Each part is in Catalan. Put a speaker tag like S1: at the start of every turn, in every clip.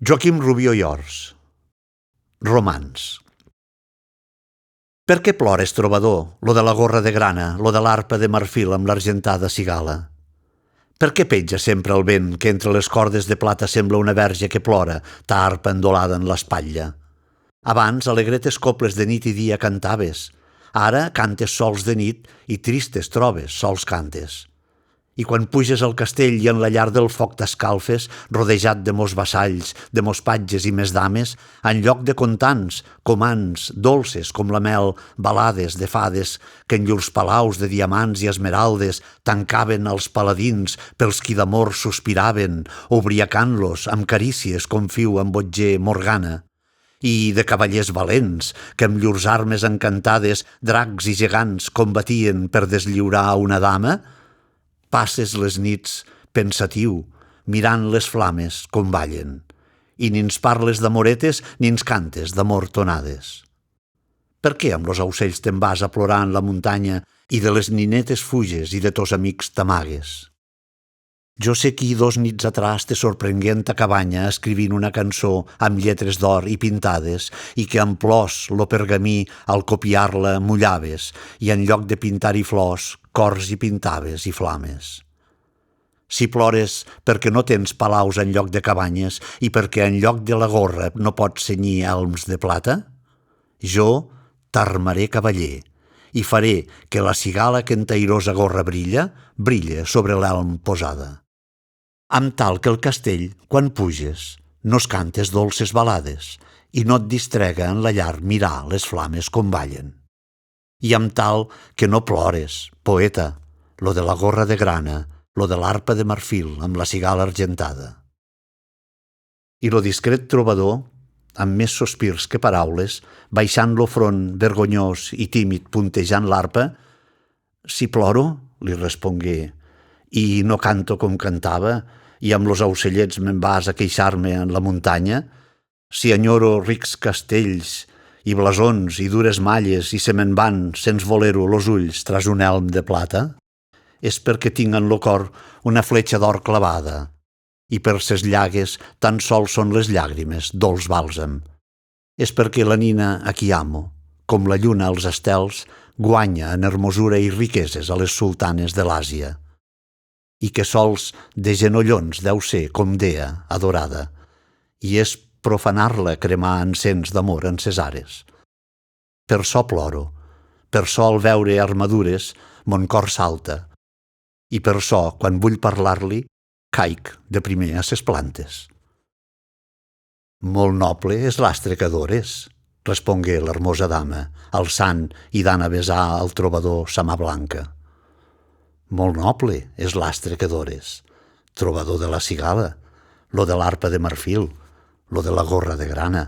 S1: Joaquim Rubió i Ors. Romans. Per què plores, trobador, lo de la gorra de grana, lo de l'arpa de marfil amb l'argentada cigala? Per què petja sempre el vent que entre les cordes de plata sembla una verge que plora, ta arpa endolada en l'espatlla? Abans alegretes coples de nit i dia cantaves, ara cantes sols de nit i tristes trobes, sols cantes. I quan puges al castell i en la llar del foc t'escalfes, rodejat de mos vassalls, de mos patges i més dames, en lloc de contants, comans, dolces com la mel, balades de fades, que en llurs palaus de diamants i esmeraldes tancaven els paladins pels qui d'amor sospiraven, obriacant-los amb carícies com fiu amb botger Morgana. I de cavallers valents, que amb llurs armes encantades dracs i gegants combatien per deslliurar a una dama, passes les nits, pensatiu, mirant les flames com ballen, i ni ens parles d'amoretes ni ens cantes d'amor tonades. Per què amb los aucells te'n vas a plorar en la muntanya i de les ninetes fuges i de tos amics t'amagues? Jo sé qui 2 nits atràs te sorprengué en ta cabanya escrivint una cançó amb lletres d'or i pintades i que amb plors lo pergamí al copiar-la mullaves i en lloc de pintar-hi flors, cors hi pintaves i flames. Si plores perquè no tens palaus en lloc de cabanyes i perquè en lloc de la gorra no pots cenyir elms de plata, jo t'armaré cavaller i faré que la cigala que en ta airosa gorra brilla sobre l'elm posada. Amb tal que el castell, quan puges, no es cantes dolces balades i no et distrega en la llar mirar les flames com ballen. I amb tal que no plores, poeta, lo de la gorra de grana, lo de l'arpa de marfil amb la cigala argentada. I lo discret trobador, amb més sospirs que paraules, baixant lo front vergonyós i tímid puntejant l'arpa, «Si ploro», li respongué, «i no canto com cantava, i amb los aucellets me'n vas a queixar-me en la muntanya, si enyoro rics castells i blasons i dures malles i se me'n van, sens voler-ho, los ulls tras un elm de plata, és perquè tinc en lo cor una fletxa d'or clavada, i per ses llagues tan sols són les llàgrimes, dolç bàlsam. És perquè la nina a qui amo, com la lluna als estels, guanya en hermosura i riqueses a les sultanes de l'Àsia, i que sols de genollons deu ser com dea adorada, i és profanar-la cremar encens d'amor en ses ares. Per çò ploro, per çò al veure armadures mon cor salta, i per çò, quan vull parlar-li, caic de primer a ses plantes. Molt noble és l'astre que adores, respongué l'hermosa dama, alçant i dant a besar al trobador sa mà blanca. Molt noble és l'astre que adores, trobador de la cigala, lo de l'arpa de marfil, lo de la gorra de grana,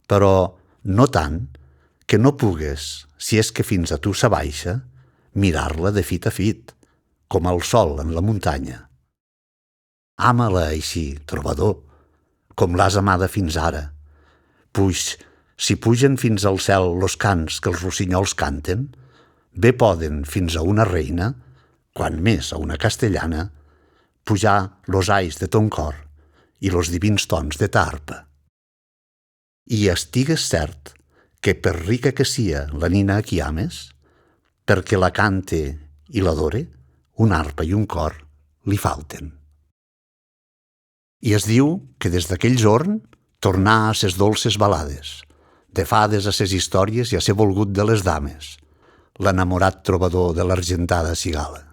S1: però no tant que no pugues, si és que fins a tu s'abaixa, mirar-la de fit a fit, com el sol en la muntanya. Ama-la així, trobador, com l'has amada fins ara, puix, si pugen fins al cel los cants que els rossinyols canten, bé poden fins a una reina, quan més a una castellana, pujar los ais de ton cor i los divins tons de ta arpa. I estigues cert que per rica que sia la nina a qui ames, perquè la cante i l'adore, una arpa i un cor li falten. I es diu que des d'aquell jorn tornà a ses dolces balades, de fades a ses històries i a ser volgut de les dames, l'enamorat trobador de l'argentada cigala.